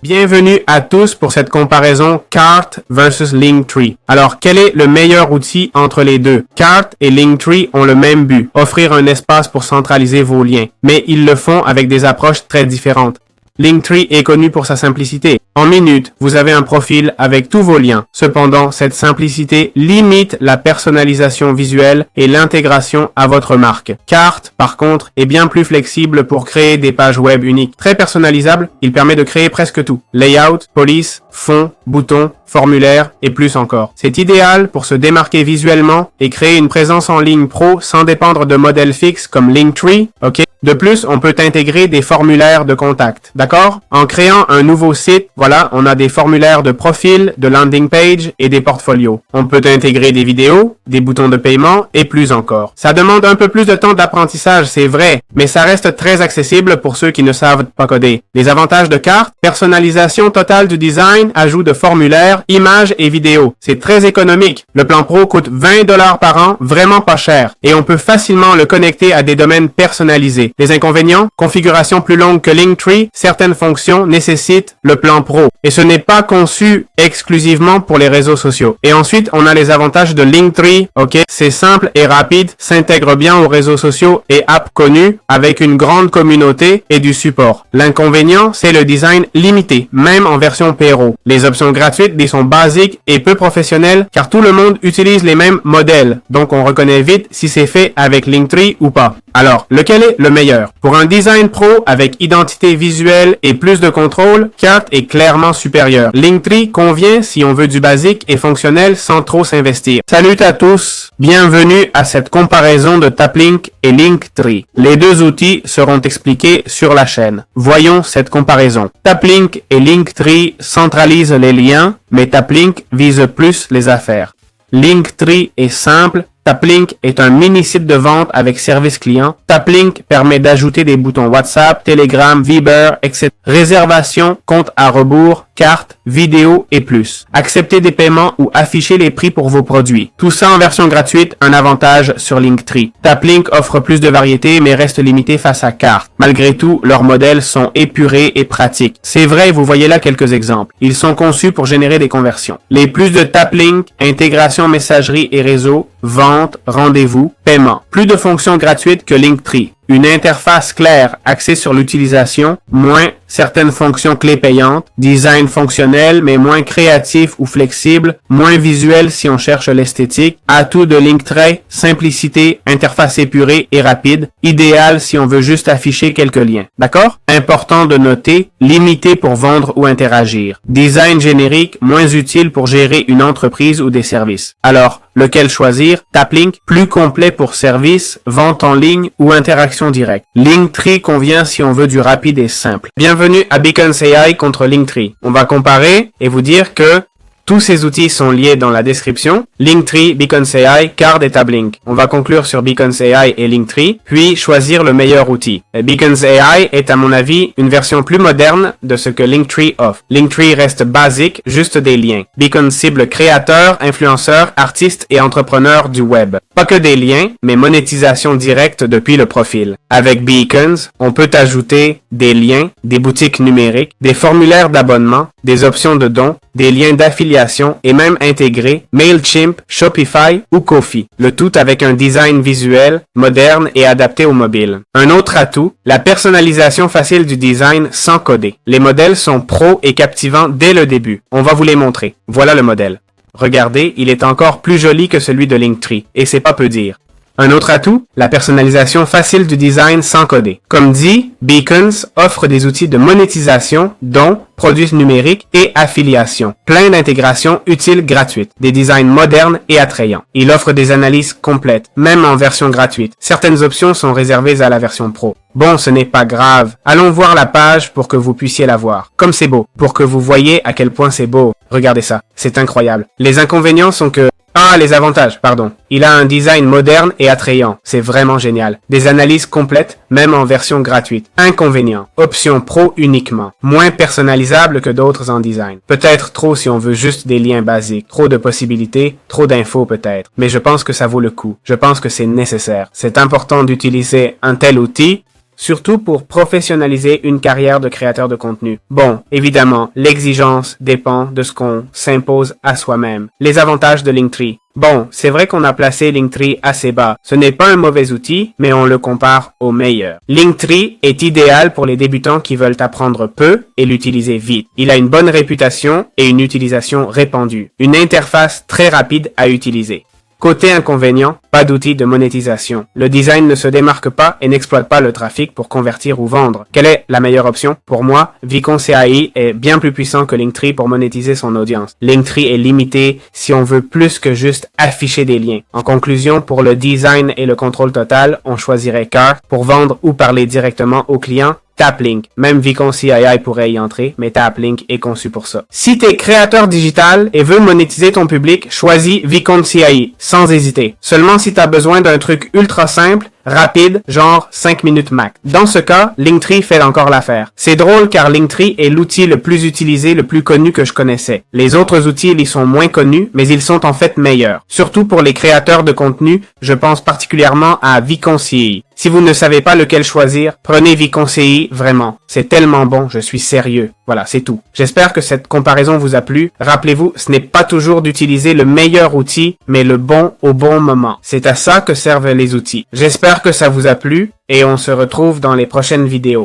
Bienvenue à tous pour cette comparaison Cart versus Linktree. Alors, quel est le meilleur outil entre les deux? Cart et Linktree ont le même but, offrir un espace pour centraliser vos liens, mais ils le font avec des approches très différentes. Linktree est connu pour sa simplicité. En minutes, vous avez un profil avec tous vos liens. Cependant, cette simplicité limite la personnalisation visuelle et l'intégration à votre marque. Cart, par contre, est bien plus flexible pour créer des pages web uniques. Très personnalisable, il permet de créer presque tout. Layout, police, fond, boutons, formulaire et plus encore. C'est idéal pour se démarquer visuellement et créer une présence en ligne pro sans dépendre de modèles fixes comme Linktree, ok? De plus, on peut intégrer des formulaires de contact, d'accord? En créant un nouveau site, voilà, on a des formulaires de profil, de landing page et des portfolios. On peut intégrer des vidéos, des boutons de paiement et plus encore. Ça demande un peu plus de temps d'apprentissage, c'est vrai, mais ça reste très accessible pour ceux qui ne savent pas coder. Les avantages de Cart: personnalisation totale du design, ajout de formulaires, images et vidéos. C'est très économique. Le plan pro coûte 20 $ par an, vraiment pas cher. Et on peut facilement le connecter à des domaines personnalisés. Les inconvénients: configuration plus longue que Linktree, certaines fonctions nécessitent le plan pro. Et ce n'est pas conçu exclusivement pour les réseaux sociaux. Et ensuite, on a les avantages de Linktree, ok? C'est simple et rapide, s'intègre bien aux réseaux sociaux et apps connus, avec une grande communauté et du support. L'inconvénient, c'est le design limité, même en version PRO. Les options gratuites y sont basiques et peu professionnelles, car tout le monde utilise les mêmes modèles. Donc on reconnaît vite si c'est fait avec Linktree ou pas. Alors, lequel est le meilleur? Pour un design pro avec identité visuelle et plus de contrôle, Cart est clairement supérieur. Linktree convient si on veut du basique et fonctionnel sans trop s'investir. Salut à tous! Bienvenue à cette comparaison de Taplink et Linktree. Les deux outils seront expliqués sur la chaîne. Voyons cette comparaison. Taplink et Linktree centralisent les liens, mais Taplink vise plus les affaires. Linktree est simple. Taplink est un mini-site de vente avec service client. Taplink permet d'ajouter des boutons WhatsApp, Telegram, Viber, etc. Réservation, compte à rebours, carte, vidéo et plus. Accepter des paiements ou afficher les prix pour vos produits. Tout ça en version gratuite, un avantage sur Linktree. Taplink offre plus de variété mais reste limité face à Cart. Malgré tout, leurs modèles sont épurés et pratiques. C'est vrai, vous voyez là quelques exemples. Ils sont conçus pour générer des conversions. Les plus de Taplink: intégration messagerie et réseau, vente, rendez-vous, paiement. Plus de fonctions gratuites que Linktree. Une interface claire axée sur l'utilisation, moins certaines fonctions clés payantes, design fonctionnel mais moins créatif ou flexible, moins visuel si on cherche l'esthétique, atout de Linktree, simplicité, interface épurée et rapide, idéal si on veut juste afficher quelques liens. D'accord? Important de noter, limité pour vendre ou interagir. Design générique, moins utile pour gérer une entreprise ou des services. Alors, lequel choisir? Taplink, plus complet pour services, vente en ligne ou interaction directe. Linktree convient si on veut du rapide et simple. Bienvenue à Beacons AI contre Linktree. On va comparer et vous dire que tous ces outils sont liés dans la description. Linktree, Beacons AI, Cart et Taplink. On va conclure sur Beacons AI et Linktree, puis choisir le meilleur outil. Beacons AI est à mon avis une version plus moderne de ce que Linktree offre. Linktree reste basique, juste des liens. Beacons cible créateurs, influenceurs, artistes et entrepreneurs du web. Pas que des liens, mais monétisation directe depuis le profil. Avec Beacons, on peut ajouter des liens, des boutiques numériques, des formulaires d'abonnement, des options de dons, des liens d'affiliation et même intégrer Mailchimp, Shopify ou Ko-fi. Le tout avec un design visuel, moderne et adapté au mobile. Un autre atout, la personnalisation facile du design sans coder. Les modèles sont pro et captivants dès le début. On va vous les montrer. Voilà le modèle. Regardez, il est encore plus joli que celui de Linktree, et c'est pas peu dire. Un autre atout, la personnalisation facile du design sans coder. Comme dit, Beacons offre des outils de monétisation, dont produits numériques et affiliation. Plein d'intégrations utiles gratuites. Des designs modernes et attrayants. Il offre des analyses complètes, même en version gratuite. Certaines options sont réservées à la version pro. Bon, ce n'est pas grave. Allons voir la page pour que vous puissiez la voir. Comme c'est beau. Pour que vous voyez à quel point c'est beau. Regardez ça. C'est incroyable. Les inconvénients sont que... les avantages, pardon. Il a un design moderne et attrayant. C'est vraiment génial. Des analyses complètes, même en version gratuite. Inconvénients. Option pro uniquement. Moins personnalisable que d'autres en design. Peut-être trop si on veut juste des liens basiques. Trop de possibilités, trop d'infos peut-être. Mais je pense que ça vaut le coup. Je pense que c'est nécessaire. C'est important d'utiliser un tel outil surtout pour professionnaliser une carrière de créateur de contenu. Bon, évidemment, l'exigence dépend de ce qu'on s'impose à soi-même. Les avantages de Linktree. Bon, c'est vrai qu'on a placé Linktree assez bas. Ce n'est pas un mauvais outil, mais on le compare au meilleur. Linktree est idéal pour les débutants qui veulent apprendre peu et l'utiliser vite. Il a une bonne réputation et une utilisation répandue. Une interface très rapide à utiliser. Côté inconvénient, pas d'outil de monétisation. Le design ne se démarque pas et n'exploite pas le trafic pour convertir ou vendre. Quelle est la meilleure option? Pour moi, Vicon CAI est bien plus puissant que Linktree pour monétiser son audience. Linktree est limité si on veut plus que juste afficher des liens. En conclusion, pour le design et le contrôle total, on choisirait Carrd pour vendre ou parler directement aux clients. Taplink, même Vicon CAI pourrait y entrer, mais Taplink est conçu pour ça. Si t'es créateur digital et veux monétiser ton public, choisis Vicon CAI, sans hésiter. Seulement si t'as besoin d'un truc ultra simple, rapide, genre 5 minutes max. Dans ce cas, Linktree fait encore l'affaire. C'est drôle car Linktree est l'outil le plus utilisé, le plus connu que je connaissais. Les autres outils, ils sont moins connus, mais ils sont en fait meilleurs. Surtout pour les créateurs de contenu, je pense particulièrement à Vicon CAI. Si vous ne savez pas lequel choisir, prenez Vicon CAI, vraiment. C'est tellement bon, je suis sérieux. Voilà, c'est tout. J'espère que cette comparaison vous a plu. Rappelez-vous, ce n'est pas toujours d'utiliser le meilleur outil, mais le bon au bon moment. C'est à ça que servent les outils. J'espère que ça vous a plu et on se retrouve dans les prochaines vidéos.